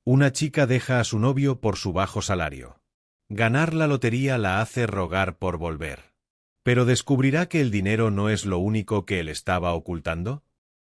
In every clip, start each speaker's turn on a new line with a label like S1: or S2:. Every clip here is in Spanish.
S1: Una chica deja a su novio por su bajo salario. Ganar la lotería la hace rogar por volver. ¿Pero descubrirá que el dinero no es lo único que él estaba ocultando?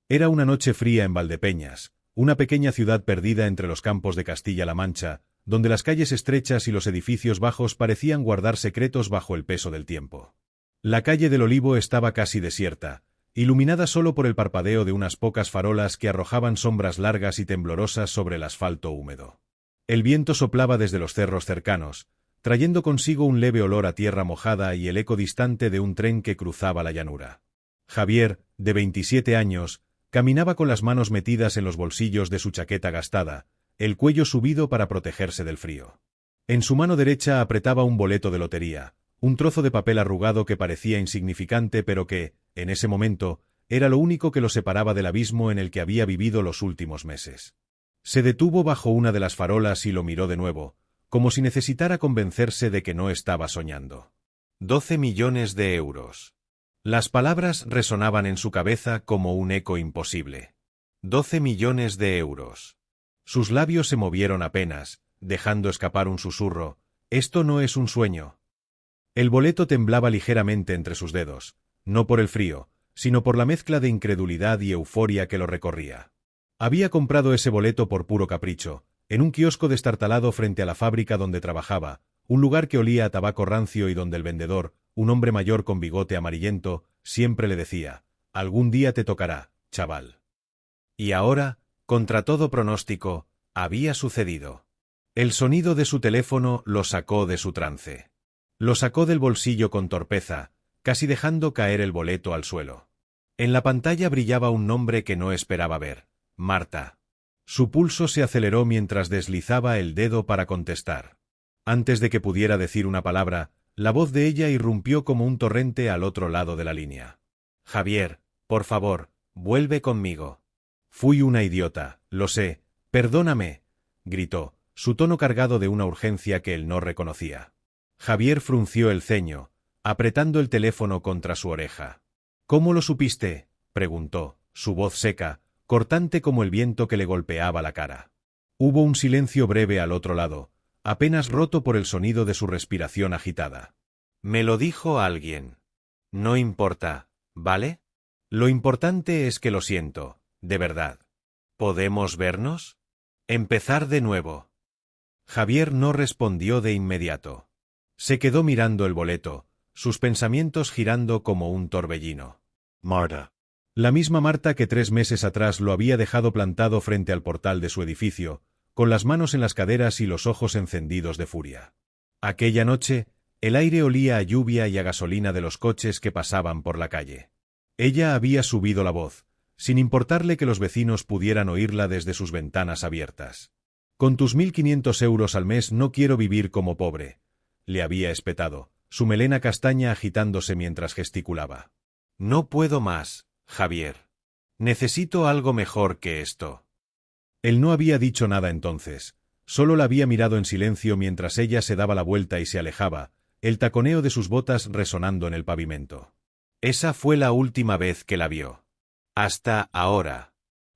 S1: Era una noche fría en Valdepeñas, una pequeña ciudad perdida entre los campos de Castilla-La Mancha, donde las calles estrechas y los edificios bajos parecían guardar secretos bajo el peso del tiempo. La calle del Olivo estaba casi desierta, iluminada solo por el parpadeo de unas pocas farolas que arrojaban sombras largas y temblorosas sobre el asfalto húmedo. El viento soplaba desde los cerros cercanos, trayendo consigo un leve olor a tierra mojada y el eco distante de un tren que cruzaba la llanura. Javier, de 27 años, caminaba con las manos metidas en los bolsillos de su chaqueta gastada, el cuello subido para protegerse del frío. En su mano derecha apretaba un boleto de lotería, un trozo de papel arrugado que parecía insignificante pero que, en ese momento, era lo único que lo separaba del abismo en el que había vivido los últimos meses. Se detuvo bajo una de las farolas y lo miró de nuevo, como si necesitara convencerse de que no estaba soñando. 12 millones de euros. Las palabras resonaban en su cabeza como un eco imposible. 12 millones de euros. Sus labios se movieron apenas, dejando escapar un susurro. Esto no es un sueño. El boleto temblaba ligeramente entre sus dedos, no por el frío, sino por la mezcla de incredulidad y euforia que lo recorría. Había comprado ese boleto por puro capricho, en un kiosco destartalado frente a la fábrica donde trabajaba, un lugar que olía a tabaco rancio y donde el vendedor, un hombre mayor con bigote amarillento, siempre le decía: «Algún día te tocará, chaval». Y ahora, contra todo pronóstico, había sucedido. El sonido de su teléfono lo sacó de su trance. Lo sacó del bolsillo con torpeza, casi dejando caer el boleto al suelo. En la pantalla brillaba un nombre que no esperaba ver: Marta. Su pulso se aceleró mientras deslizaba el dedo para contestar. Antes de que pudiera decir una palabra, la voz de ella irrumpió como un torrente al otro lado de la línea. «Javier, por favor, vuelve conmigo». «Fui una idiota, lo sé, perdóname», gritó, su tono cargado de una urgencia que él no reconocía. Javier frunció el ceño, apretando el teléfono contra su oreja. «¿Cómo lo supiste?», preguntó, su voz seca, cortante como el viento que le golpeaba la cara. Hubo un silencio breve al otro lado, apenas roto por el sonido de su respiración agitada. «Me lo dijo alguien. No importa, ¿vale? Lo importante es que lo siento, de verdad. ¿Podemos vernos? Empezar de nuevo». Javier no respondió de inmediato. Se quedó mirando el boleto, sus pensamientos girando como un torbellino. Marta. La misma Marta que 3 meses atrás lo había dejado plantado frente al portal de su edificio, con las manos en las caderas y los ojos encendidos de furia. Aquella noche, el aire olía a lluvia y a gasolina de los coches que pasaban por la calle. Ella había subido la voz, sin importarle que los vecinos pudieran oírla desde sus ventanas abiertas. «Con tus 1.500 euros al mes no quiero vivir como pobre», le había espetado, su melena castaña agitándose mientras gesticulaba. «No puedo más, Javier. Necesito algo mejor que esto». Él no había dicho nada entonces, solo la había mirado en silencio mientras ella se daba la vuelta y se alejaba, el taconeo de sus botas resonando en el pavimento. Esa fue la última vez que la vio. Hasta ahora.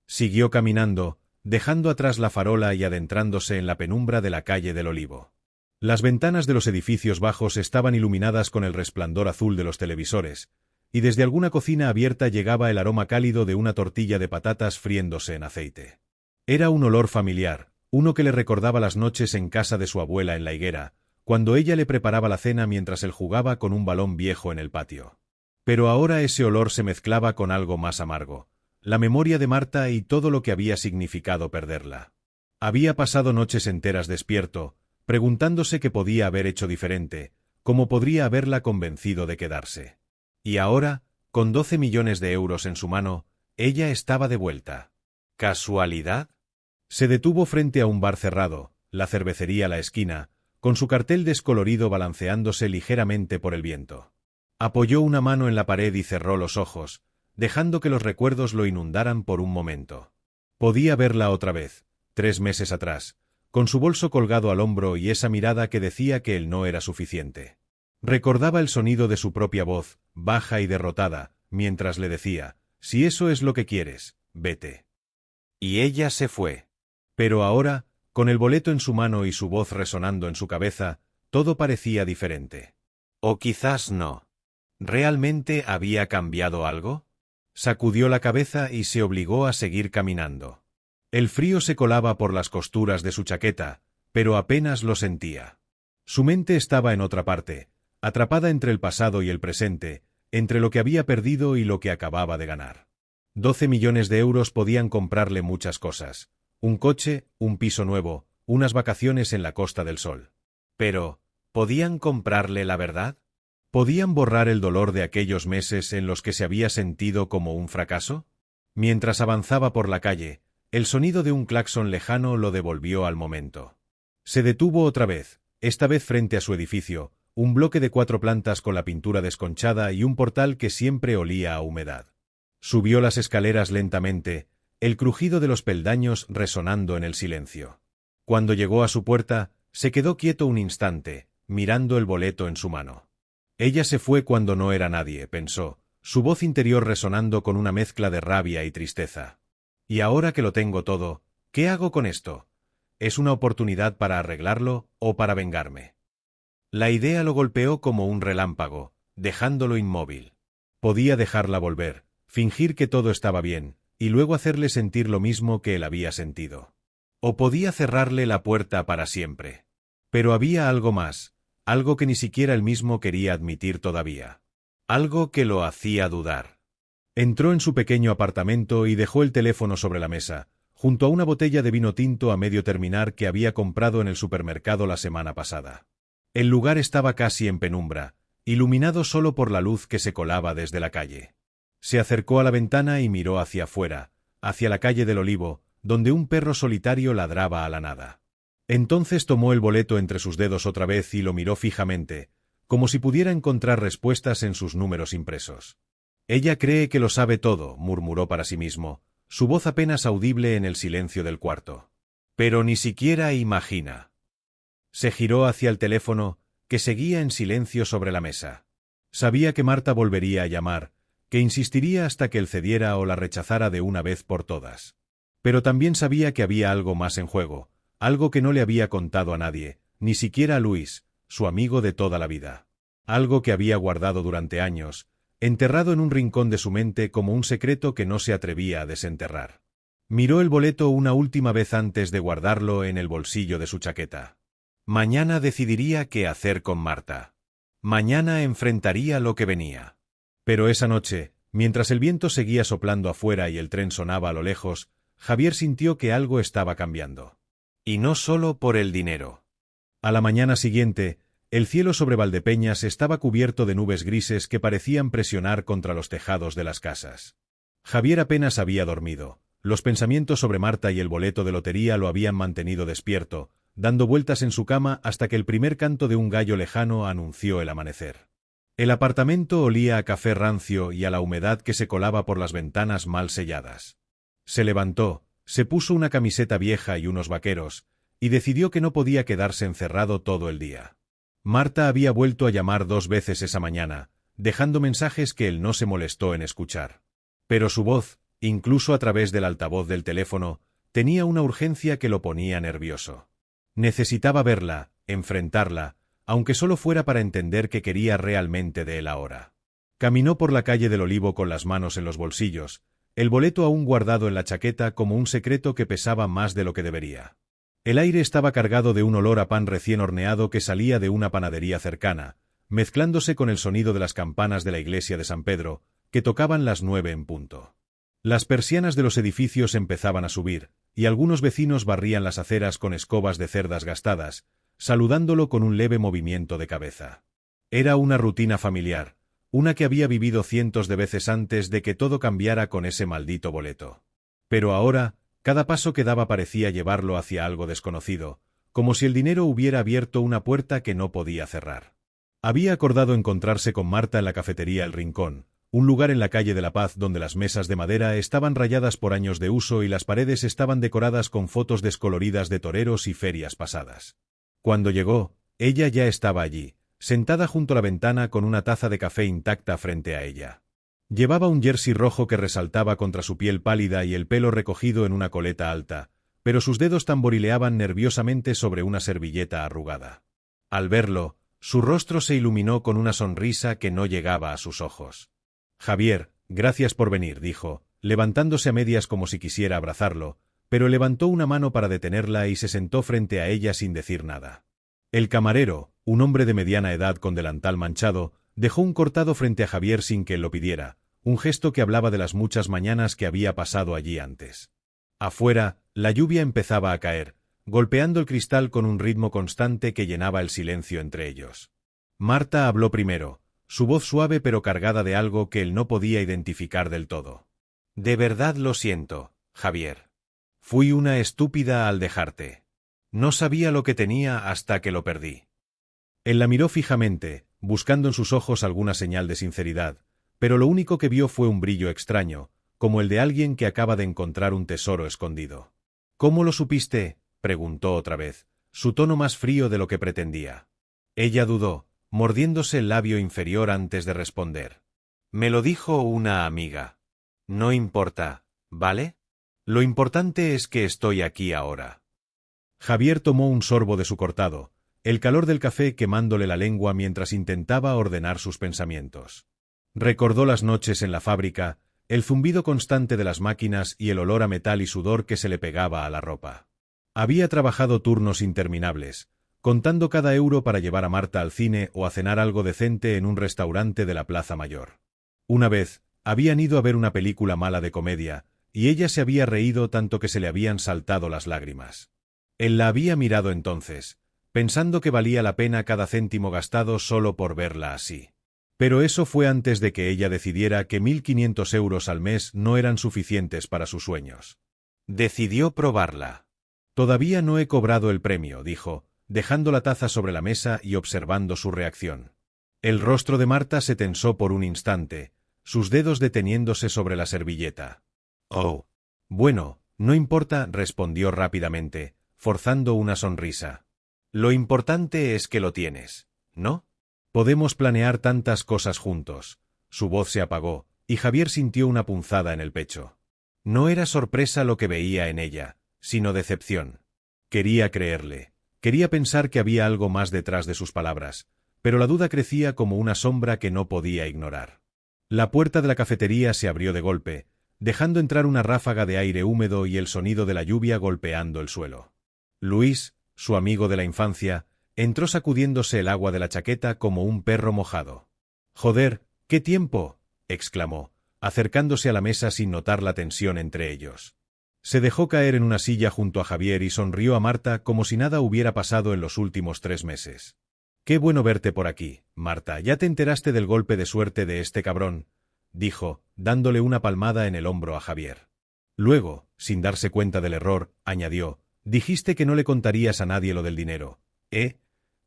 S1: Siguió caminando, dejando atrás la farola y adentrándose en la penumbra de la calle del Olivo. Las ventanas de los edificios bajos estaban iluminadas con el resplandor azul de los televisores, y desde alguna cocina abierta llegaba el aroma cálido de una tortilla de patatas friéndose en aceite. Era un olor familiar, uno que le recordaba las noches en casa de su abuela en la higuera, cuando ella le preparaba la cena mientras él jugaba con un balón viejo en el patio. Pero ahora ese olor se mezclaba con algo más amargo, la memoria de Marta y todo lo que había significado perderla. Había pasado noches enteras despierto, preguntándose qué podía haber hecho diferente, cómo podría haberla convencido de quedarse. Y ahora, con 12 millones de euros en su mano, ella estaba de vuelta. ¿Casualidad? Se detuvo frente a un bar cerrado, la cervecería La Esquina, con su cartel descolorido balanceándose ligeramente por el viento. Apoyó una mano en la pared y cerró los ojos, dejando que los recuerdos lo inundaran por un momento. Podía verla otra vez, 3 meses atrás, con su bolso colgado al hombro y esa mirada que decía que él no era suficiente. Recordaba el sonido de su propia voz, baja y derrotada, mientras le decía: «Si eso es lo que quieres, vete». Y ella se fue. Pero ahora, Con el boleto en su mano y su voz resonando en su cabeza, todo parecía diferente. O quizás no. ¿Realmente había cambiado algo? Sacudió la cabeza y se obligó a seguir caminando. El frío se colaba por las costuras de su chaqueta, pero apenas lo sentía. Su mente estaba en otra parte, atrapada entre el pasado y el presente, entre lo que había perdido y lo que acababa de ganar. 12 millones de euros podían comprarle muchas cosas. Un coche, un piso nuevo, unas vacaciones en la Costa del Sol. Pero, ¿podían comprarle la verdad? ¿Podían borrar el dolor de aquellos meses en los que se había sentido como un fracaso? Mientras avanzaba por la calle, el sonido de un claxon lejano lo devolvió al momento. Se detuvo otra vez, esta vez frente a su edificio, un bloque de 4 plantas con la pintura desconchada y un portal que siempre olía a humedad. Subió las escaleras lentamente, el crujido de los peldaños resonando en el silencio. Cuando llegó a su puerta, se quedó quieto un instante, mirando el boleto en su mano. Ella se fue cuando no era nadie, pensó, su voz interior resonando con una mezcla de rabia y tristeza. Y ahora que lo tengo todo, ¿qué hago con esto? ¿Es una oportunidad para arreglarlo o para vengarme? La idea lo golpeó como un relámpago, dejándolo inmóvil. Podía dejarla volver, fingir que todo estaba bien, y luego hacerle sentir lo mismo que él había sentido. O podía cerrarle la puerta para siempre. Pero había algo más, algo que ni siquiera él mismo quería admitir todavía. Algo que lo hacía dudar. Entró en su pequeño apartamento y dejó el teléfono sobre la mesa, junto a una botella de vino tinto a medio terminar que había comprado en el supermercado la semana pasada. El lugar estaba casi en penumbra, iluminado solo por la luz que se colaba desde la calle. Se acercó a la ventana y miró hacia afuera, hacia la calle del Olivo, donde un perro solitario ladraba a la nada. Entonces tomó el boleto entre sus dedos otra vez y lo miró fijamente, como si pudiera encontrar respuestas en sus números impresos. Ella cree que lo sabe todo, murmuró para sí mismo, su voz apenas audible en el silencio del cuarto. Pero ni siquiera imagina. Se giró hacia el teléfono, que seguía en silencio sobre la mesa. Sabía que Marta volvería a llamar, que insistiría hasta que él cediera o la rechazara de una vez por todas. Pero también sabía que había algo más en juego, algo que no le había contado a nadie, ni siquiera a Luis, su amigo de toda la vida. Algo que había guardado durante años, enterrado en un rincón de su mente como un secreto que no se atrevía a desenterrar. Miró el boleto una última vez antes de guardarlo en el bolsillo de su chaqueta. Mañana decidiría qué hacer con Marta. Mañana enfrentaría lo que venía. Pero esa noche, mientras el viento seguía soplando afuera y el tren sonaba a lo lejos, Javier sintió que algo estaba cambiando. Y no solo por el dinero. A la mañana siguiente, el cielo sobre Valdepeñas estaba cubierto de nubes grises que parecían presionar contra los tejados de las casas. Javier apenas había dormido. Los pensamientos sobre Marta y el boleto de lotería lo habían mantenido despierto, dando vueltas en su cama hasta que el primer canto de un gallo lejano anunció el amanecer. El apartamento olía a café rancio y a la humedad que se colaba por las ventanas mal selladas. Se levantó, se puso una camiseta vieja y unos vaqueros, y decidió que no podía quedarse encerrado todo el día. Marta había vuelto a llamar 2 veces esa mañana, dejando mensajes que él no se molestó en escuchar. Pero su voz, incluso a través del altavoz del teléfono, tenía una urgencia que lo ponía nervioso. Necesitaba verla, enfrentarla, aunque solo fuera para entender qué quería realmente de él ahora. Caminó por la calle del Olivo con las manos en los bolsillos, el boleto aún guardado en la chaqueta como un secreto que pesaba más de lo que debería. El aire estaba cargado de un olor a pan recién horneado que salía de una panadería cercana, mezclándose con el sonido de las campanas de la iglesia de San Pedro, que tocaban las 9 en punto. Las persianas de los edificios empezaban a subir, y algunos vecinos barrían las aceras con escobas de cerdas gastadas, saludándolo con un leve movimiento de cabeza. Era una rutina familiar, una que había vivido cientos de veces antes de que todo cambiara con ese maldito boleto. Pero ahora, cada paso que daba parecía llevarlo hacia algo desconocido, como si el dinero hubiera abierto una puerta que no podía cerrar. Había acordado encontrarse con Marta en la cafetería El Rincón, un lugar en la calle de la Paz donde las mesas de madera estaban rayadas por años de uso y las paredes estaban decoradas con fotos descoloridas de toreros y ferias pasadas. Cuando llegó, ella ya estaba allí, sentada junto a la ventana con una taza de café intacta frente a ella. Llevaba un jersey rojo que resaltaba contra su piel pálida y el pelo recogido en una coleta alta, pero sus dedos tamborileaban nerviosamente sobre una servilleta arrugada. Al verlo, su rostro se iluminó con una sonrisa que no llegaba a sus ojos. Javier, gracias por venir, dijo, levantándose a medias como si quisiera abrazarlo, pero levantó una mano para detenerla y se sentó frente a ella sin decir nada. El camarero, un hombre de mediana edad con delantal manchado, dejó un cortado frente a Javier sin que él lo pidiera, un gesto que hablaba de las muchas mañanas que había pasado allí antes. Afuera, la lluvia empezaba a caer, golpeando el cristal con un ritmo constante que llenaba el silencio entre ellos. Marta habló primero, su voz suave pero cargada de algo que él no podía identificar del todo. De verdad lo siento, Javier. Fui una estúpida al dejarte. No sabía lo que tenía hasta que lo perdí. Él la miró fijamente, buscando en sus ojos alguna señal de sinceridad, pero lo único que vio fue un brillo extraño, como el de alguien que acaba de encontrar un tesoro escondido. ¿Cómo lo supiste?, preguntó otra vez, su tono más frío de lo que pretendía. Ella dudó, mordiéndose el labio inferior antes de responder. Me lo dijo una amiga. No importa, ¿vale? Lo importante es que estoy aquí ahora. Javier tomó un sorbo de su cortado, el calor del café quemándole la lengua mientras intentaba ordenar sus pensamientos. Recordó las noches en la fábrica, el zumbido constante de las máquinas y el olor a metal y sudor que se le pegaba a la ropa. Había trabajado turnos interminables, contando cada euro para llevar a Marta al cine o a cenar algo decente en un restaurante de la Plaza Mayor. Una vez, habían ido a ver una película mala de comedia, y ella se había reído tanto que se le habían saltado las lágrimas. Él la había mirado entonces, pensando que valía la pena cada céntimo gastado solo por verla así. Pero eso fue antes de que ella decidiera que 1.500 euros al mes no eran suficientes para sus sueños. Decidió probarla. Todavía no he cobrado el premio, dijo, dejando la taza sobre la mesa y observando su reacción. El rostro de Marta se tensó por un instante, sus dedos deteniéndose sobre la servilleta. Oh. Bueno, no importa, respondió rápidamente, forzando una sonrisa. Lo importante es que lo tienes, ¿no? Podemos planear tantas cosas juntos. Su voz se apagó, y Javier sintió una punzada en el pecho. No era sorpresa lo que veía en ella, sino decepción. Quería creerle, quería pensar que había algo más detrás de sus palabras, pero la duda crecía como una sombra que no podía ignorar. La puerta de la cafetería se abrió de golpe, dejando entrar una ráfaga de aire húmedo y el sonido de la lluvia golpeando el suelo. Luis, su amigo de la infancia, entró sacudiéndose el agua de la chaqueta como un perro mojado. «Joder, ¿qué tiempo?», exclamó, acercándose a la mesa sin notar la tensión entre ellos. Se dejó caer en una silla junto a Javier y sonrió a Marta como si nada hubiera pasado en los últimos 3 meses. «Qué bueno verte por aquí, Marta, ¿ya te enteraste del golpe de suerte de este cabrón?», dijo, dándole una palmada en el hombro a Javier. Luego, sin darse cuenta del error, añadió, «Dijiste que no le contarías a nadie lo del dinero, ¿eh?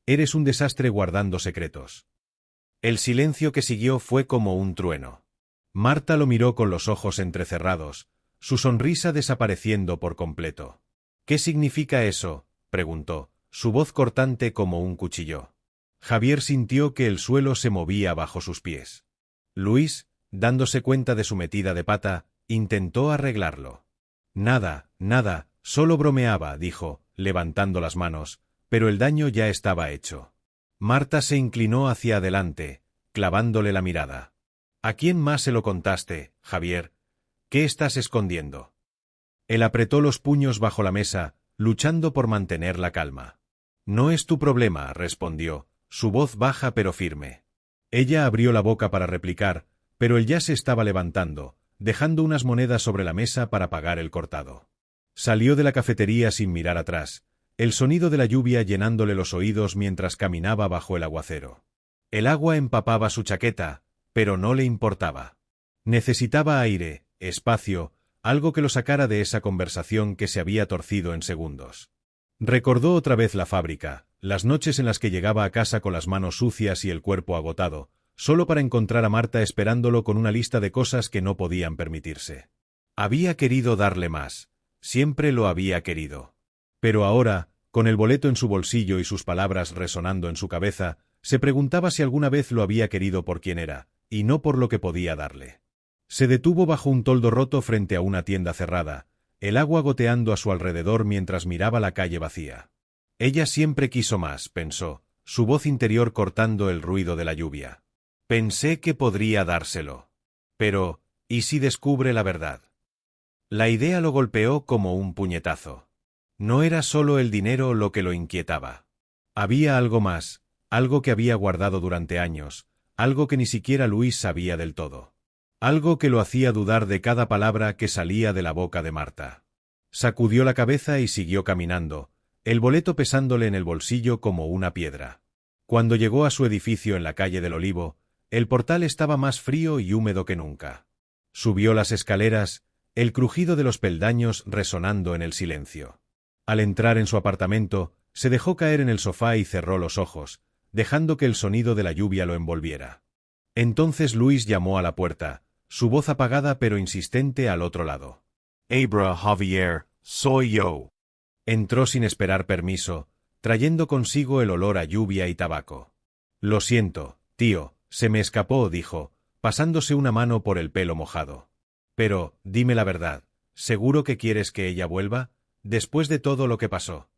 S1: Eres un desastre guardando secretos». El silencio que siguió fue como un trueno. Marta lo miró con los ojos entrecerrados, su sonrisa desapareciendo por completo. «¿Qué significa eso?», preguntó, su voz cortante como un cuchillo. Javier sintió que el suelo se movía bajo sus pies. Luis, dándose cuenta de su metida de pata, intentó arreglarlo. «Nada, nada, solo bromeaba», dijo, levantando las manos, pero el daño ya estaba hecho. Marta se inclinó hacia adelante, clavándole la mirada. «¿A quién más se lo contaste, Javier? ¿Qué estás escondiendo?». Él apretó los puños bajo la mesa, luchando por mantener la calma. «No es tu problema», respondió, su voz baja pero firme. Ella abrió la boca para replicar, pero él ya se estaba levantando, dejando unas monedas sobre la mesa para pagar el cortado. Salió de la cafetería sin mirar atrás, el sonido de la lluvia llenándole los oídos mientras caminaba bajo el aguacero. El agua empapaba su chaqueta, pero no le importaba. Necesitaba aire, espacio, algo que lo sacara de esa conversación que se había torcido en segundos. Recordó otra vez la fábrica, las noches en las que llegaba a casa con las manos sucias y el cuerpo agotado, solo para encontrar a Marta esperándolo con una lista de cosas que no podían permitirse. Había querido darle más, siempre lo había querido. Pero ahora, con el boleto en su bolsillo y sus palabras resonando en su cabeza, se preguntaba si alguna vez lo había querido por quien era, y no por lo que podía darle. Se detuvo bajo un toldo roto frente a una tienda cerrada, el agua goteando a su alrededor mientras miraba la calle vacía. Ella siempre quiso más, pensó, su voz interior cortando el ruido de la lluvia. Pensé que podría dárselo. Pero, ¿y si descubre la verdad? La idea lo golpeó como un puñetazo. No era solo el dinero lo que lo inquietaba. Había algo más, algo que había guardado durante años, algo que ni siquiera Luis sabía del todo. Algo que lo hacía dudar de cada palabra que salía de la boca de Marta. Sacudió la cabeza y siguió caminando, el boleto pesándole en el bolsillo como una piedra. Cuando llegó a su edificio en la calle del Olivo, el portal estaba más frío y húmedo que nunca. Subió las escaleras, el crujido de los peldaños resonando en el silencio. Al entrar en su apartamento, se dejó caer en el sofá y cerró los ojos, dejando que el sonido de la lluvia lo envolviera. Entonces Luis llamó a la puerta, su voz apagada pero insistente al otro lado. «Abra, Javier, soy yo». Entró sin esperar permiso, trayendo consigo el olor a lluvia y tabaco. «Lo siento, tío, se me escapó», dijo, pasándose una mano por el pelo mojado. «Pero, dime la verdad, ¿seguro que quieres que ella vuelva, después de todo lo que pasó?»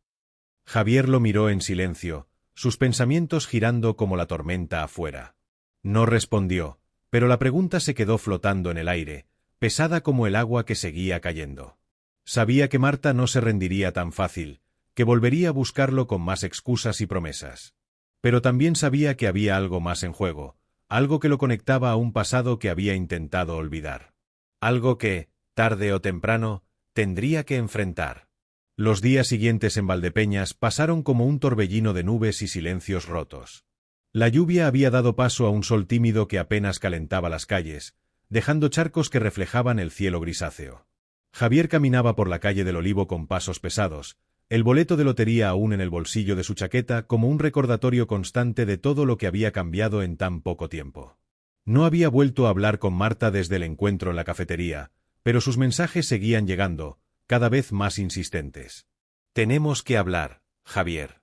S1: Javier lo miró en silencio, sus pensamientos girando como la tormenta afuera. No respondió, pero la pregunta se quedó flotando en el aire, pesada como el agua que seguía cayendo. Sabía que Marta no se rendiría tan fácil, que volvería a buscarlo con más excusas y promesas. Pero también sabía que había algo más en juego, algo que lo conectaba a un pasado que había intentado olvidar. Algo que, tarde o temprano, tendría que enfrentar. Los días siguientes en Valdepeñas pasaron como un torbellino de nubes y silencios rotos. La lluvia había dado paso a un sol tímido que apenas calentaba las calles, dejando charcos que reflejaban el cielo grisáceo. Javier caminaba por la calle del Olivo con pasos pesados, el boleto de lotería aún en el bolsillo de su chaqueta como un recordatorio constante de todo lo que había cambiado en tan poco tiempo. No había vuelto a hablar con Marta desde el encuentro en la cafetería, pero sus mensajes seguían llegando, cada vez más insistentes. «Tenemos que hablar, Javier».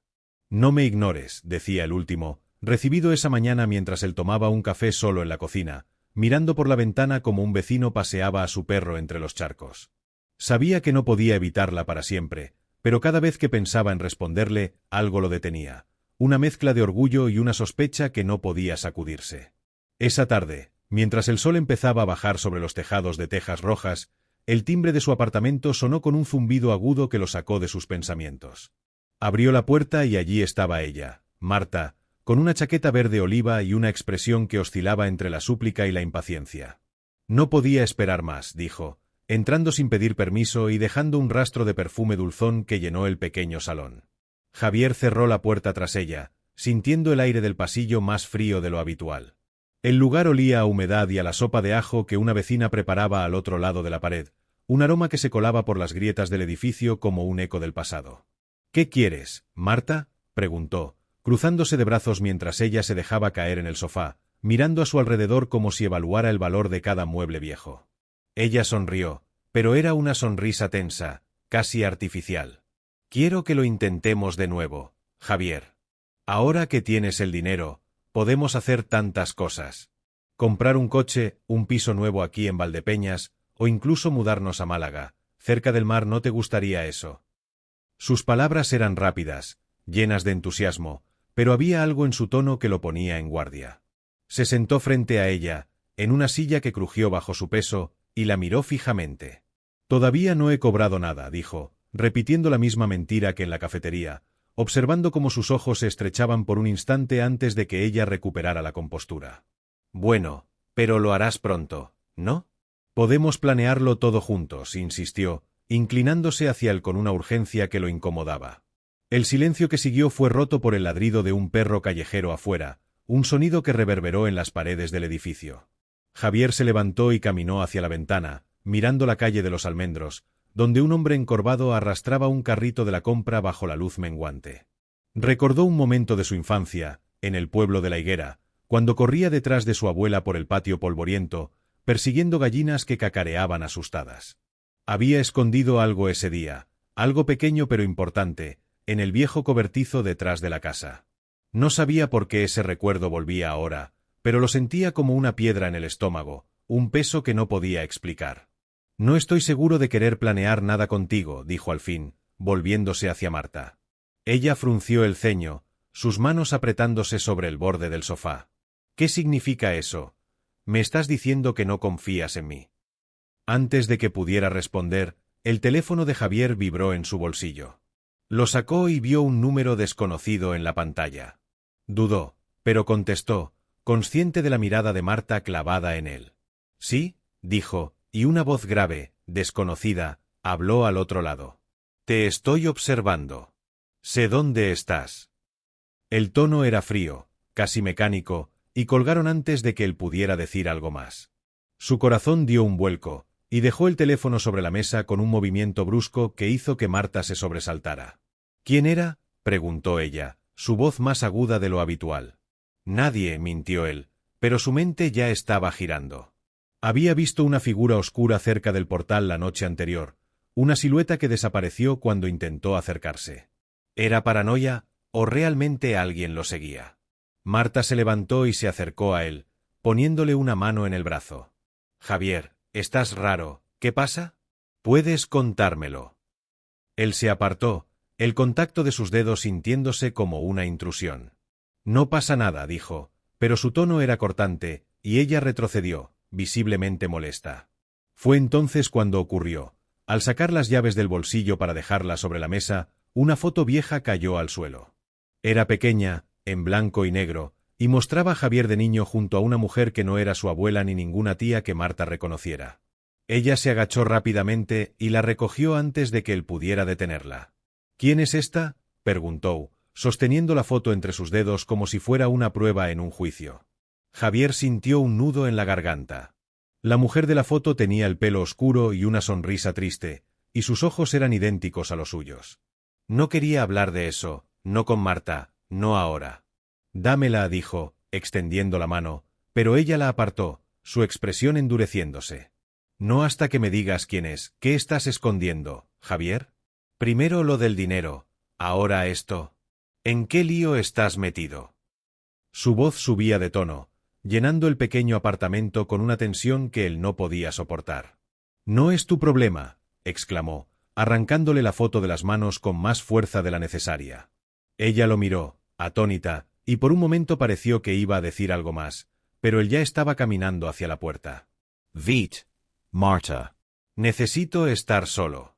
S1: «No me ignores», decía el último, recibido esa mañana mientras él tomaba un café solo en la cocina, mirando por la ventana como un vecino paseaba a su perro entre los charcos. Sabía que no podía evitarla para siempre, pero cada vez que pensaba en responderle, algo lo detenía, una mezcla de orgullo y una sospecha que no podía sacudirse. Esa tarde, mientras el sol empezaba a bajar sobre los tejados de tejas rojas, el timbre de su apartamento sonó con un zumbido agudo que lo sacó de sus pensamientos. Abrió la puerta y allí estaba ella, Marta, con una chaqueta verde oliva y una expresión que oscilaba entre la súplica y la impaciencia. «No podía esperar más», dijo, entrando sin pedir permiso y dejando un rastro de perfume dulzón que llenó el pequeño salón. Javier cerró la puerta tras ella, sintiendo el aire del pasillo más frío de lo habitual. El lugar olía a humedad y a la sopa de ajo que una vecina preparaba al otro lado de la pared, un aroma que se colaba por las grietas del edificio como un eco del pasado. «¿Qué quieres, Marta?», preguntó, cruzándose de brazos mientras ella se dejaba caer en el sofá, mirando a su alrededor como si evaluara el valor de cada mueble viejo. Ella sonrió, pero era una sonrisa tensa, casi artificial. «Quiero que lo intentemos de nuevo, Javier. Ahora que tienes el dinero, podemos hacer tantas cosas. Comprar un coche, un piso nuevo aquí en Valdepeñas, o incluso mudarnos a Málaga. Cerca del mar, ¿no te gustaría eso?». Sus palabras eran rápidas, llenas de entusiasmo, pero había algo en su tono que lo ponía en guardia. Se sentó frente a ella, en una silla que crujió bajo su peso, y la miró fijamente. «Todavía no he cobrado nada», dijo, repitiendo la misma mentira que en la cafetería, observando cómo sus ojos se estrechaban por un instante antes de que ella recuperara la compostura. «Bueno, pero lo harás pronto, ¿no? Podemos planearlo todo juntos», insistió, inclinándose hacia él con una urgencia que lo incomodaba. El silencio que siguió fue roto por el ladrido de un perro callejero afuera, un sonido que reverberó en las paredes del edificio. Javier se levantó y caminó hacia la ventana, mirando la calle de los Almendros, donde un hombre encorvado arrastraba un carrito de la compra bajo la luz menguante. Recordó un momento de su infancia, en el pueblo de La Higuera, cuando corría detrás de su abuela por el patio polvoriento, persiguiendo gallinas que cacareaban asustadas. Había escondido algo ese día, algo pequeño pero importante, en el viejo cobertizo detrás de la casa. No sabía por qué ese recuerdo volvía ahora, pero lo sentía como una piedra en el estómago, un peso que no podía explicar. No estoy seguro de querer planear nada contigo, dijo al fin, volviéndose hacia Marta. Ella frunció el ceño, sus manos apretándose sobre el borde del sofá. ¿Qué significa eso? ¿Me estás diciendo que no confías en mí? Antes de que pudiera responder, el teléfono de Javier vibró en su bolsillo. Lo sacó y vio un número desconocido en la pantalla. Dudó, pero contestó, consciente de la mirada de Marta clavada en él. Sí, dijo, y una voz grave, desconocida, habló al otro lado. Te estoy observando. Sé dónde estás. El tono era frío, casi mecánico, y colgaron antes de que él pudiera decir algo más. Su corazón dio un vuelco, y dejó el teléfono sobre la mesa con un movimiento brusco que hizo que Marta se sobresaltara. ¿Quién era?, preguntó ella, su voz más aguda de lo habitual. Nadie, mintió él, pero su mente ya estaba girando. Había visto una figura oscura cerca del portal la noche anterior, una silueta que desapareció cuando intentó acercarse. ¿Era paranoia o realmente alguien lo seguía? Marta se levantó y se acercó a él, poniéndole una mano en el brazo. Javier, estás raro, ¿qué pasa? ¿Puedes contármelo? Él se apartó, el contacto de sus dedos sintiéndose como una intrusión. No pasa nada, dijo, pero su tono era cortante, y ella retrocedió, visiblemente molesta. Fue entonces cuando ocurrió. Al sacar las llaves del bolsillo para dejarlas sobre la mesa, una foto vieja cayó al suelo. Era pequeña, en blanco y negro, y mostraba a Javier de niño junto a una mujer que no era su abuela ni ninguna tía que Marta reconociera. Ella se agachó rápidamente y la recogió antes de que él pudiera detenerla. ¿Quién es esta?, preguntó, sosteniendo la foto entre sus dedos como si fuera una prueba en un juicio. Javier sintió un nudo en la garganta. La mujer de la foto tenía el pelo oscuro y una sonrisa triste, y sus ojos eran idénticos a los suyos. No quería hablar de eso, no con Marta, no ahora. Dámela, dijo, extendiendo la mano, pero ella la apartó, su expresión endureciéndose. No hasta que me digas quién es. ¿Qué estás escondiendo, Javier? Primero lo del dinero, ahora esto. ¿En qué lío estás metido? Su voz subía de tono, llenando el pequeño apartamento con una tensión que él no podía soportar. No es tu problema, exclamó, arrancándole la foto de las manos con más fuerza de la necesaria. Ella lo miró, atónita, y por un momento pareció que iba a decir algo más, pero él ya estaba caminando hacia la puerta. Vite, Marta. Necesito estar solo.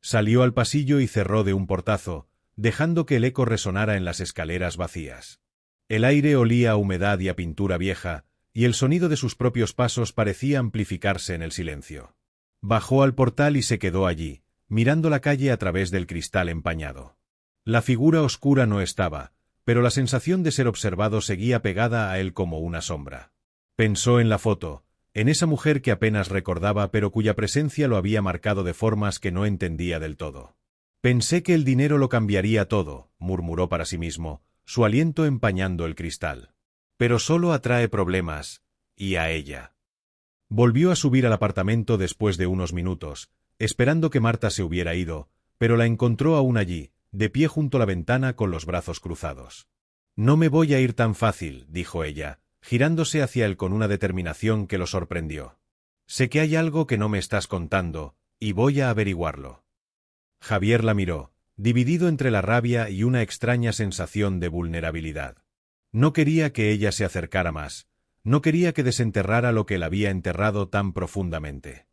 S1: Salió al pasillo y cerró de un portazo, dejando que el eco resonara en las escaleras vacías. El aire olía a humedad y a pintura vieja, y el sonido de sus propios pasos parecía amplificarse en el silencio. Bajó al portal y se quedó allí, mirando la calle a través del cristal empañado. La figura oscura no estaba, pero la sensación de ser observado seguía pegada a él como una sombra. Pensó en la foto, en esa mujer que apenas recordaba pero cuya presencia lo había marcado de formas que no entendía del todo. Pensé que el dinero lo cambiaría todo, murmuró para sí mismo, su aliento empañando el cristal. Pero solo atrae problemas, y a ella. Volvió a subir al apartamento después de unos minutos, esperando que Marta se hubiera ido, pero la encontró aún allí, de pie junto a la ventana con los brazos cruzados. No me voy a ir tan fácil, dijo ella, girándose hacia él con una determinación que lo sorprendió. Sé que hay algo que no me estás contando, y voy a averiguarlo. Javier la miró, dividido entre la rabia y una extraña sensación de vulnerabilidad. No quería que ella se acercara más, no quería que desenterrara lo que él había enterrado tan profundamente.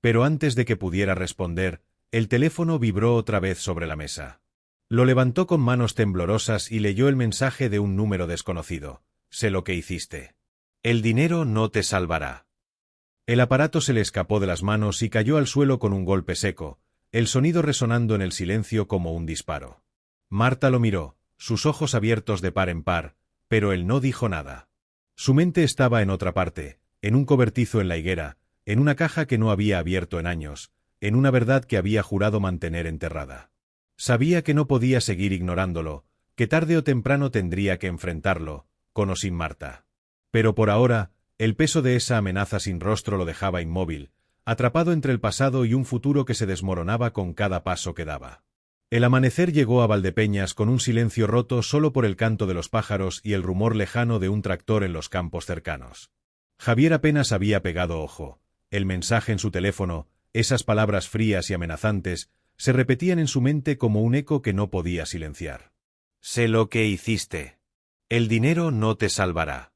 S1: Pero antes de que pudiera responder, el teléfono vibró otra vez sobre la mesa. Lo levantó con manos temblorosas y leyó el mensaje de un número desconocido. Sé lo que hiciste. El dinero no te salvará. El aparato se le escapó de las manos y cayó al suelo con un golpe seco, el sonido resonando en el silencio como un disparo. Marta lo miró, sus ojos abiertos de par en par, pero él no dijo nada. Su mente estaba en otra parte, en un cobertizo en la higuera, en una caja que no había abierto en años, en una verdad que había jurado mantener enterrada. Sabía que no podía seguir ignorándolo, que tarde o temprano tendría que enfrentarlo, con o sin Marta. Pero por ahora, el peso de esa amenaza sin rostro lo dejaba inmóvil, atrapado entre el pasado y un futuro que se desmoronaba con cada paso que daba. El amanecer llegó a Valdepeñas con un silencio roto solo por el canto de los pájaros y el rumor lejano de un tractor en los campos cercanos. Javier apenas había pegado ojo. El mensaje en su teléfono, Esas palabras frías y amenazantes se repetían en su mente como un eco que no podía silenciar. Sé lo que hiciste. El dinero no te salvará.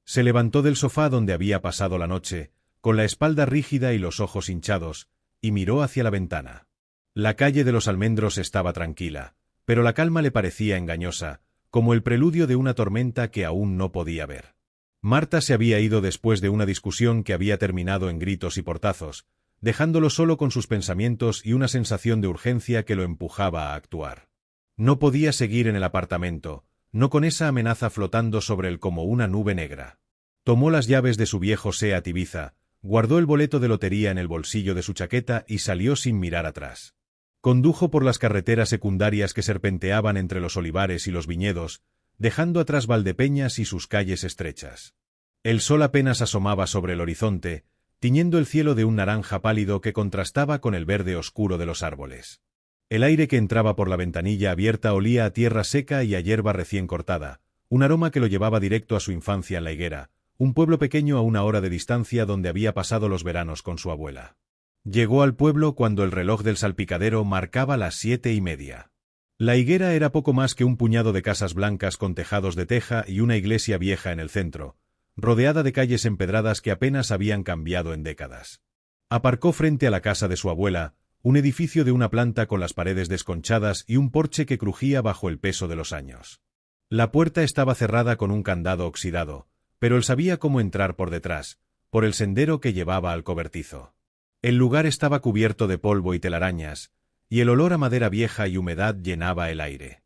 S1: Se levantó del sofá donde había pasado la noche, con la espalda rígida y los ojos hinchados, y miró hacia la ventana. La calle de los almendros estaba tranquila, pero la calma le parecía engañosa, como el preludio de una tormenta que aún no podía ver. Marta se había ido después de una discusión que había terminado en gritos y portazos, dejándolo solo con sus pensamientos y una sensación de urgencia que lo empujaba a actuar. No podía seguir en el apartamento, no con esa amenaza flotando sobre él como una nube negra. Tomó las llaves de su viejo Seat Ibiza, guardó el boleto de lotería en el bolsillo de su chaqueta y salió sin mirar atrás. Condujo por las carreteras secundarias que serpenteaban entre los olivares y los viñedos, dejando atrás Valdepeñas y sus calles estrechas. El sol apenas asomaba sobre el horizonte, tiñendo el cielo de un naranja pálido que contrastaba con el verde oscuro de los árboles. El aire que entraba por la ventanilla abierta olía a tierra seca y a hierba recién cortada, un aroma que lo llevaba directo a su infancia en La Higuera, un pueblo pequeño a una hora de distancia donde había pasado los veranos con su abuela. Llegó al pueblo cuando el reloj del salpicadero marcaba las 7:30. La Higuera era poco más que un puñado de casas blancas con tejados de teja y una iglesia vieja en el centro, rodeada de calles empedradas que apenas habían cambiado en décadas. Aparcó frente a la casa de su abuela, un edificio de una planta con las paredes desconchadas y un porche que crujía bajo el peso de los años. La puerta estaba cerrada con un candado oxidado, pero él sabía cómo entrar por detrás, por el sendero que llevaba al cobertizo. El lugar estaba cubierto de polvo y telarañas, y el olor a madera vieja y humedad llenaba el aire.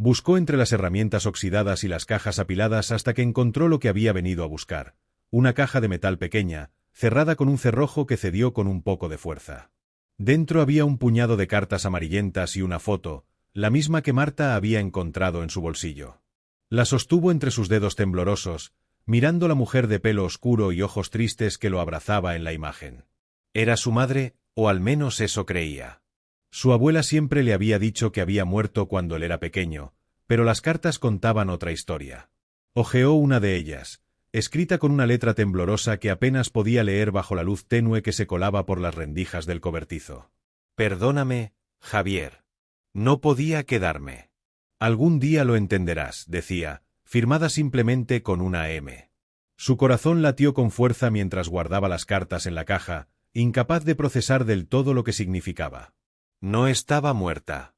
S1: Buscó entre las herramientas oxidadas y las cajas apiladas hasta que encontró lo que había venido a buscar, una caja de metal pequeña, cerrada con un cerrojo que cedió con un poco de fuerza. Dentro había un puñado de cartas amarillentas y una foto, la misma que Marta había encontrado en su bolsillo. La sostuvo entre sus dedos temblorosos, mirando la mujer de pelo oscuro y ojos tristes que lo abrazaba en la imagen. Era su madre, o al menos eso creía. Su abuela siempre le había dicho que había muerto cuando él era pequeño, pero las cartas contaban otra historia. Hojeó una de ellas, escrita con una letra temblorosa que apenas podía leer bajo la luz tenue que se colaba por las rendijas del cobertizo. Perdóname, Javier. No podía quedarme. Algún día lo entenderás, decía, firmada simplemente con una M. Su corazón latió con fuerza mientras guardaba las cartas en la caja, incapaz de procesar del todo lo que significaba. No estaba muerta.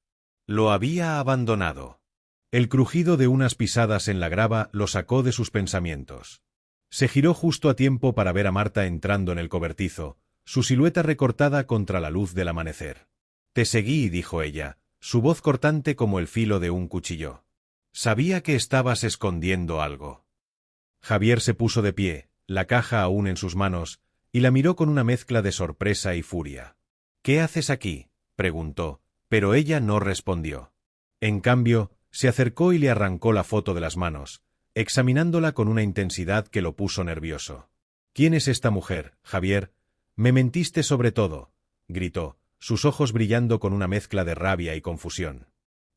S1: Lo había abandonado. El crujido de unas pisadas en la grava lo sacó de sus pensamientos. Se giró justo a tiempo para ver a Marta entrando en el cobertizo, su silueta recortada contra la luz del amanecer. Te seguí, dijo ella, su voz cortante como el filo de un cuchillo. Sabía que estabas escondiendo algo. Javier se puso de pie, la caja aún en sus manos, y la miró con una mezcla de sorpresa y furia. ¿Qué haces aquí?, preguntó, pero ella no respondió. En cambio, se acercó y le arrancó la foto de las manos, examinándola con una intensidad que lo puso nervioso. ¿Quién es esta mujer, Javier? Me mentiste sobre todo, gritó, sus ojos brillando con una mezcla de rabia y confusión.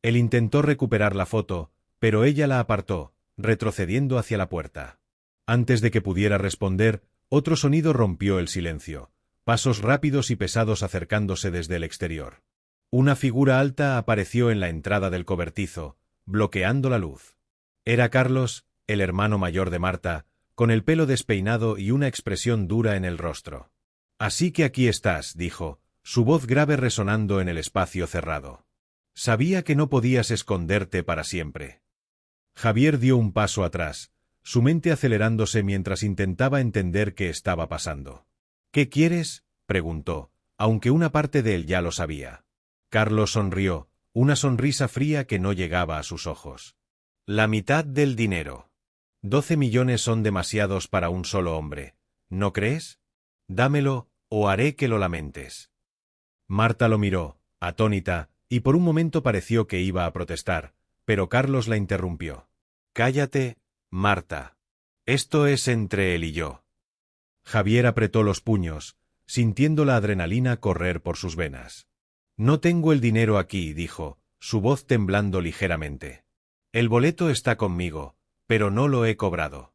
S1: Él intentó recuperar la foto, pero ella la apartó, retrocediendo hacia la puerta. Antes de que pudiera responder, otro sonido rompió el silencio, pasos rápidos y pesados acercándose desde el exterior. Una figura alta apareció en la entrada del cobertizo, bloqueando la luz. Era Carlos, el hermano mayor de Marta, con el pelo despeinado y una expresión dura en el rostro. Así que aquí estás, dijo, su voz grave resonando en el espacio cerrado. Sabía que no podías esconderte para siempre. Javier dio un paso atrás, su mente acelerándose mientras intentaba entender qué estaba pasando. ¿Qué quieres?, preguntó, aunque una parte de él ya lo sabía. Carlos sonrió, una sonrisa fría que no llegaba a sus ojos. La mitad del dinero. 12 millones son demasiados para un solo hombre, ¿no crees? Dámelo, o haré que lo lamentes. Marta lo miró, atónita, y por un momento pareció que iba a protestar, pero Carlos la interrumpió. Cállate, Marta. Esto es entre él y yo. Javier apretó los puños, sintiendo la adrenalina correr por sus venas. No tengo el dinero aquí, dijo, su voz temblando ligeramente. El boleto está conmigo, pero no lo he cobrado.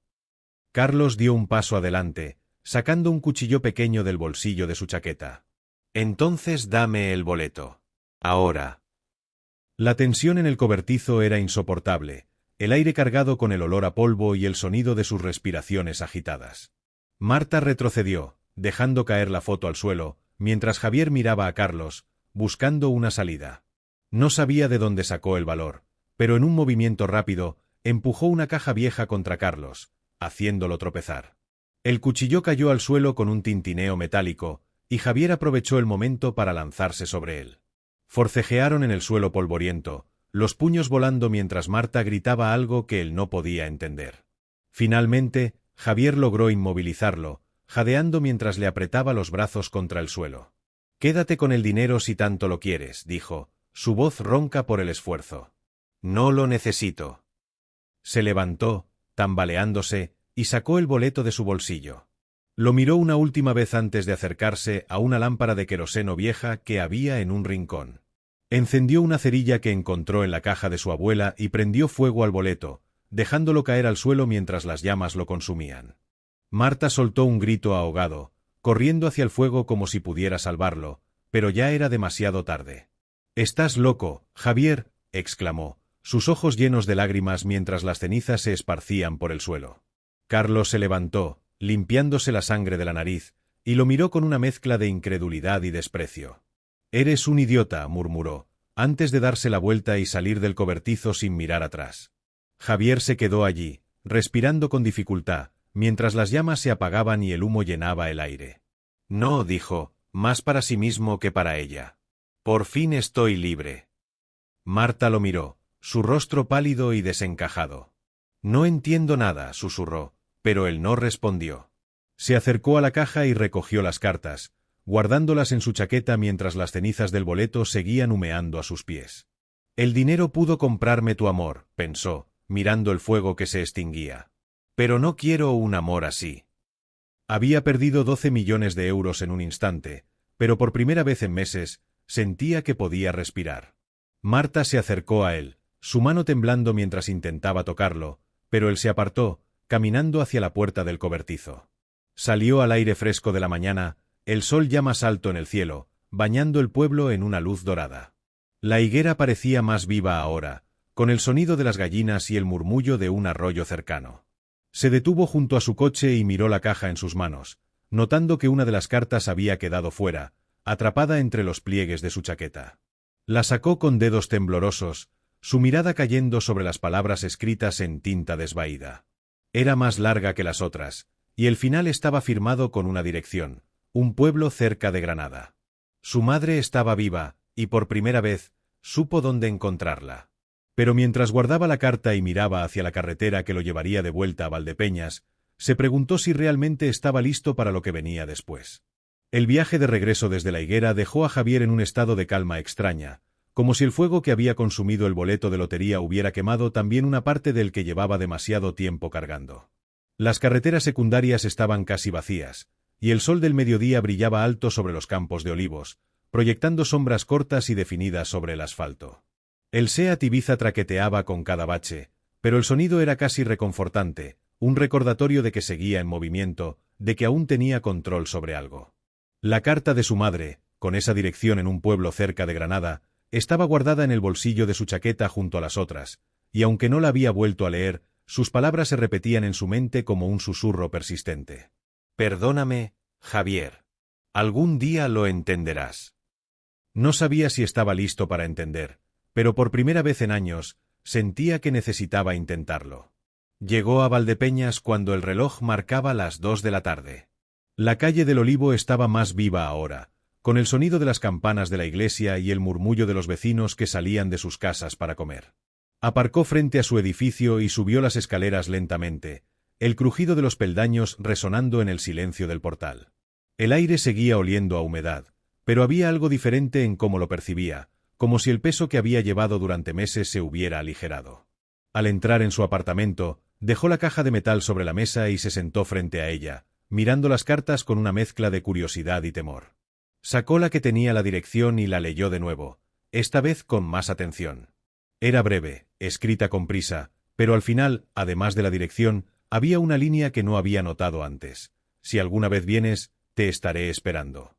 S1: Carlos dio un paso adelante, sacando un cuchillo pequeño del bolsillo de su chaqueta. Entonces dame el boleto. Ahora. La tensión en el cobertizo era insoportable, el aire cargado con el olor a polvo y el sonido de sus respiraciones agitadas. Marta retrocedió, dejando caer la foto al suelo, mientras Javier miraba a Carlos, buscando una salida. No sabía de dónde sacó el valor, pero en un movimiento rápido, empujó una caja vieja contra Carlos, haciéndolo tropezar. El cuchillo cayó al suelo con un tintineo metálico, y Javier aprovechó el momento para lanzarse sobre él. Forcejearon en el suelo polvoriento, los puños volando mientras Marta gritaba algo que él no podía entender. Finalmente, Javier logró inmovilizarlo, jadeando mientras le apretaba los brazos contra el suelo. «Quédate con el dinero si tanto lo quieres», dijo, su voz ronca por el esfuerzo. «No lo necesito». Se levantó, tambaleándose, y sacó el boleto de su bolsillo. Lo miró una última vez antes de acercarse a una lámpara de queroseno vieja que había en un rincón. Encendió una cerilla que encontró en la caja de su abuela y prendió fuego al boleto, dejándolo caer al suelo mientras las llamas lo consumían. Marta soltó un grito ahogado, corriendo hacia el fuego como si pudiera salvarlo, pero ya era demasiado tarde. «Estás loco, Javier», exclamó, sus ojos llenos de lágrimas mientras las cenizas se esparcían por el suelo. Carlos se levantó, limpiándose la sangre de la nariz, y lo miró con una mezcla de incredulidad y desprecio. «Eres un idiota», murmuró, antes de darse la vuelta y salir del cobertizo sin mirar atrás. Javier se quedó allí, respirando con dificultad, mientras las llamas se apagaban y el humo llenaba el aire. «No», dijo, más para sí mismo que para ella. «Por fin estoy libre». Marta lo miró, su rostro pálido y desencajado. «No entiendo nada», susurró, pero él no respondió. Se acercó a la caja y recogió las cartas, guardándolas en su chaqueta mientras las cenizas del boleto seguían humeando a sus pies. «El dinero pudo comprarme tu amor», pensó, mirando el fuego que se extinguía. «Pero no quiero un amor así». Había perdido 12 millones de euros en un instante, pero por primera vez en meses, sentía que podía respirar. Marta se acercó a él, su mano temblando mientras intentaba tocarlo, pero él se apartó, caminando hacia la puerta del cobertizo. Salió al aire fresco de la mañana, el sol ya más alto en el cielo, bañando el pueblo en una luz dorada. La higuera parecía más viva ahora, con el sonido de las gallinas y el murmullo de un arroyo cercano. Se detuvo junto a su coche y miró la caja en sus manos, notando que una de las cartas había quedado fuera, atrapada entre los pliegues de su chaqueta. La sacó con dedos temblorosos, su mirada cayendo sobre las palabras escritas en tinta desvaída. Era más larga que las otras, y el final estaba firmado con una dirección, un pueblo cerca de Granada. Su madre estaba viva, y por primera vez, supo dónde encontrarla. Pero mientras guardaba la carta y miraba hacia la carretera que lo llevaría de vuelta a Valdepeñas, se preguntó si realmente estaba listo para lo que venía después. El viaje de regreso desde la higuera dejó a Javier en un estado de calma extraña, como si el fuego que había consumido el boleto de lotería hubiera quemado también una parte del que llevaba demasiado tiempo cargando. Las carreteras secundarias estaban casi vacías, y el sol del mediodía brillaba alto sobre los campos de olivos, proyectando sombras cortas y definidas sobre el asfalto. El Seat Ibiza traqueteaba con cada bache, pero el sonido era casi reconfortante, un recordatorio de que seguía en movimiento, de que aún tenía control sobre algo. La carta de su madre, con esa dirección en un pueblo cerca de Granada, estaba guardada en el bolsillo de su chaqueta junto a las otras, y aunque no la había vuelto a leer, sus palabras se repetían en su mente como un susurro persistente. «Perdóname, Javier. Algún día lo entenderás». No sabía si estaba listo para entender, pero por primera vez en años, sentía que necesitaba intentarlo. Llegó a Valdepeñas cuando el reloj marcaba las 2 de la tarde. La calle del Olivo estaba más viva ahora, con el sonido de las campanas de la iglesia y el murmullo de los vecinos que salían de sus casas para comer. Aparcó frente a su edificio y subió las escaleras lentamente, el crujido de los peldaños resonando en el silencio del portal. El aire seguía oliendo a humedad, pero había algo diferente en cómo lo percibía, como si el peso que había llevado durante meses se hubiera aligerado. Al entrar en su apartamento, dejó la caja de metal sobre la mesa y se sentó frente a ella, mirando las cartas con una mezcla de curiosidad y temor. Sacó la que tenía la dirección y la leyó de nuevo, esta vez con más atención. Era breve, escrita con prisa, pero al final, además de la dirección, había una línea que no había notado antes. «Si alguna vez vienes, te estaré esperando».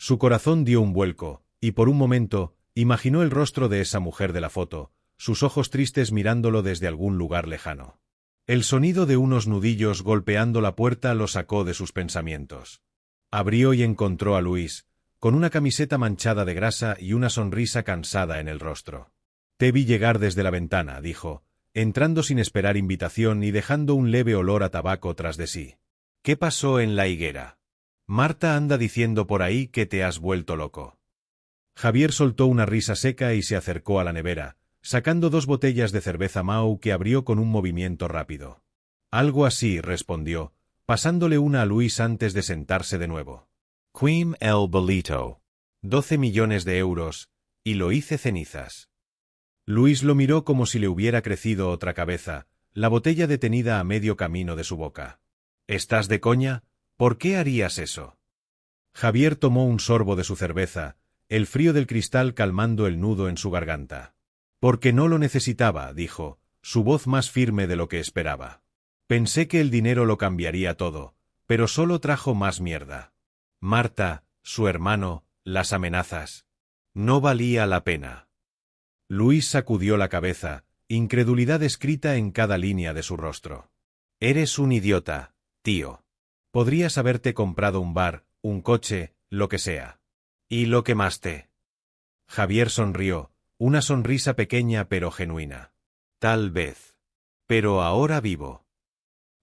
S1: Su corazón dio un vuelco, y por un momento, imaginó el rostro de esa mujer de la foto, sus ojos tristes mirándolo desde algún lugar lejano. El sonido de unos nudillos golpeando la puerta lo sacó de sus pensamientos. Abrió y encontró a Luis, con una camiseta manchada de grasa y una sonrisa cansada en el rostro. «Te vi llegar desde la ventana», dijo, entrando sin esperar invitación y dejando un leve olor a tabaco tras de sí. «¿Qué pasó en la higuera? Marta anda diciendo por ahí que te has vuelto loco». Javier soltó una risa seca y se acercó a la nevera, sacando 2 botellas de cerveza Mau que abrió con un movimiento rápido. «Algo así», respondió, pasándole una a Luis antes de sentarse de nuevo. «Queen el Bolito. 12 millones de euros, y lo hice cenizas». Luis lo miró como si le hubiera crecido otra cabeza, la botella detenida a medio camino de su boca. «¿Estás de coña? ¿Por qué harías eso?» Javier tomó un sorbo de su cerveza, el frío del cristal calmando el nudo en su garganta. «Porque no lo necesitaba», dijo, su voz más firme de lo que esperaba. «Pensé que el dinero lo cambiaría todo, pero solo trajo más mierda. Marta, su hermano, las amenazas. No valía la pena». Luis sacudió la cabeza, incredulidad escrita en cada línea de su rostro. «Eres un idiota, tío. Podrías haberte comprado un bar, un coche, lo que sea. ¿Y lo quemaste?» Javier sonrió, una sonrisa pequeña pero genuina. «Tal vez. Pero ahora vivo».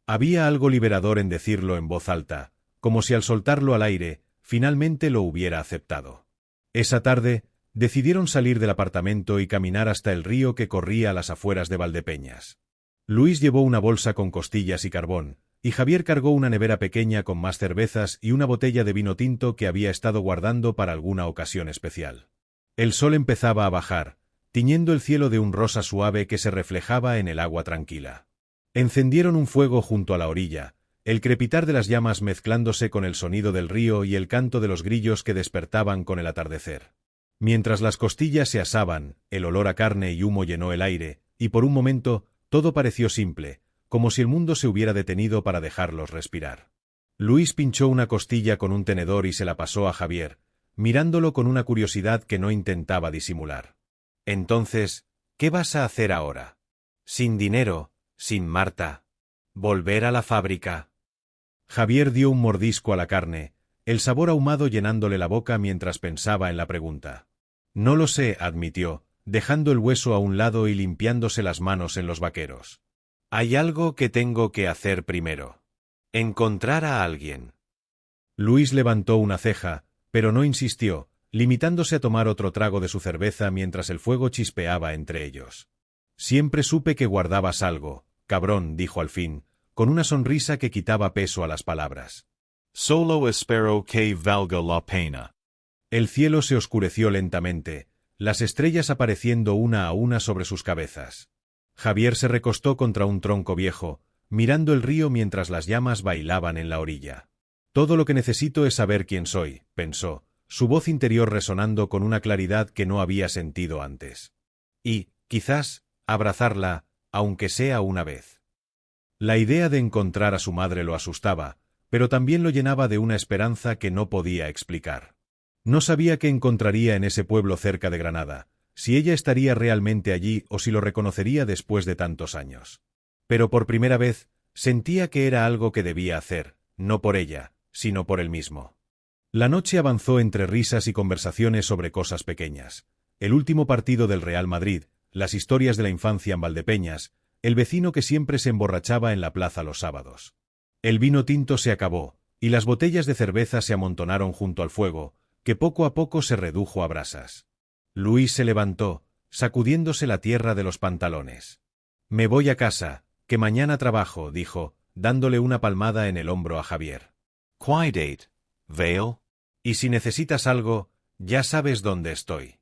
S1: Había algo liberador en decirlo en voz alta, como si al soltarlo al aire, finalmente lo hubiera aceptado. Esa tarde, decidieron salir del apartamento y caminar hasta el río que corría a las afueras de Valdepeñas. Luis llevó una bolsa con costillas y carbón, y Javier cargó una nevera pequeña con más cervezas y una botella de vino tinto que había estado guardando para alguna ocasión especial. El sol empezaba a bajar, tiñendo el cielo de un rosa suave que se reflejaba en el agua tranquila. Encendieron un fuego junto a la orilla, el crepitar de las llamas mezclándose con el sonido del río y el canto de los grillos que despertaban con el atardecer. Mientras las costillas se asaban, el olor a carne y humo llenó el aire, y por un momento, todo pareció simple, como si el mundo se hubiera detenido para dejarlos respirar. Luis pinchó una costilla con un tenedor y se la pasó a Javier, mirándolo con una curiosidad que no intentaba disimular. «Entonces, ¿qué vas a hacer ahora? Sin dinero, sin Marta. ¿Volver a la fábrica?» Javier dio un mordisco a la carne, el sabor ahumado llenándole la boca mientras pensaba en la pregunta. «No lo sé», admitió, dejando el hueso a un lado y limpiándose las manos en los vaqueros. «Hay algo que tengo que hacer primero. Encontrar a alguien». Luis levantó una ceja, pero no insistió, limitándose a tomar otro trago de su cerveza mientras el fuego chispeaba entre ellos. «Siempre supe que guardabas algo, cabrón», dijo al fin, con una sonrisa que quitaba peso a las palabras. «Solo espero que valga la pena». El cielo se oscureció lentamente, las estrellas apareciendo una a una sobre sus cabezas. Javier se recostó contra un tronco viejo, mirando el río mientras las llamas bailaban en la orilla. «Todo lo que necesito es saber quién soy», pensó, su voz interior resonando con una claridad que no había sentido antes. «Y, quizás, abrazarla, aunque sea una vez». La idea de encontrar a su madre lo asustaba, pero también lo llenaba de una esperanza que no podía explicar. No sabía qué encontraría en ese pueblo cerca de Granada, si ella estaría realmente allí o si lo reconocería después de tantos años. Pero por primera vez, sentía que era algo que debía hacer, no por ella, sino por él mismo. La noche avanzó entre risas y conversaciones sobre cosas pequeñas. El último partido del Real Madrid, las historias de la infancia en Valdepeñas, el vecino que siempre se emborrachaba en la plaza los sábados. El vino tinto se acabó, y las botellas de cerveza se amontonaron junto al fuego, que poco a poco se redujo a brasas. Luis se levantó, sacudiéndose la tierra de los pantalones. «Me voy a casa, que mañana trabajo», dijo, dándole una palmada en el hombro a Javier. «Cuidado, Vale. Y si necesitas algo, ya sabes dónde estoy».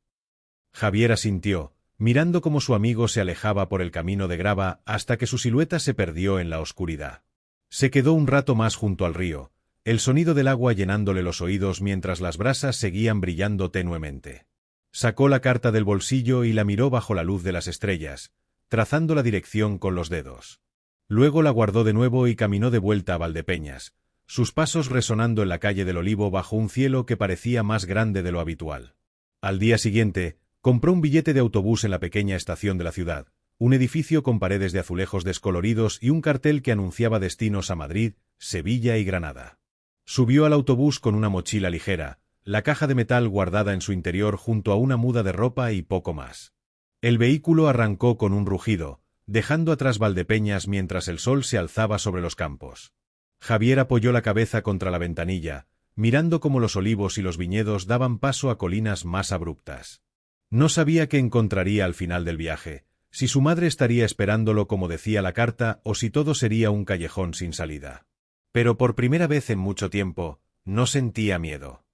S1: Javier asintió, mirando cómo su amigo se alejaba por el camino de grava hasta que su silueta se perdió en la oscuridad. Se quedó un rato más junto al río, el sonido del agua llenándole los oídos mientras las brasas seguían brillando tenuemente. Sacó la carta del bolsillo y la miró bajo la luz de las estrellas, trazando la dirección con los dedos. Luego la guardó de nuevo y caminó de vuelta a Valdepeñas, sus pasos resonando en la calle del Olivo bajo un cielo que parecía más grande de lo habitual. Al día siguiente, compró un billete de autobús en la pequeña estación de la ciudad, un edificio con paredes de azulejos descoloridos y un cartel que anunciaba destinos a Madrid, Sevilla y Granada. Subió al autobús con una mochila ligera, la caja de metal guardada en su interior junto a una muda de ropa y poco más. El vehículo arrancó con un rugido, dejando atrás Valdepeñas mientras el sol se alzaba sobre los campos. Javier apoyó la cabeza contra la ventanilla, mirando cómo los olivos y los viñedos daban paso a colinas más abruptas. No sabía qué encontraría al final del viaje, si su madre estaría esperándolo como decía la carta o si todo sería un callejón sin salida. Pero por primera vez en mucho tiempo, no sentía miedo.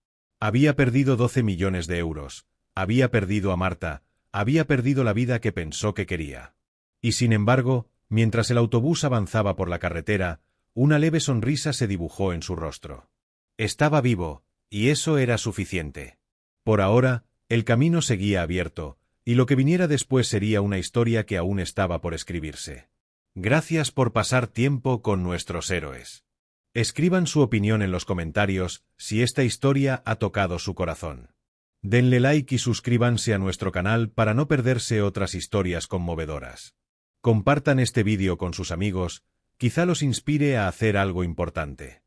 S1: Había perdido 12 millones de euros, había perdido a Marta, había perdido la vida que pensó que quería. Y sin embargo, mientras el autobús avanzaba por la carretera, una leve sonrisa se dibujó en su rostro. Estaba vivo, y eso era suficiente. Por ahora, el camino seguía abierto, y lo que viniera después sería una historia que aún estaba por escribirse. Gracias por pasar tiempo con nuestros héroes. Escriban su opinión en los comentarios si esta historia ha tocado su corazón. Denle like y suscríbanse a nuestro canal para no perderse otras historias conmovedoras. Compartan este vídeo con sus amigos, quizá los inspire a hacer algo importante.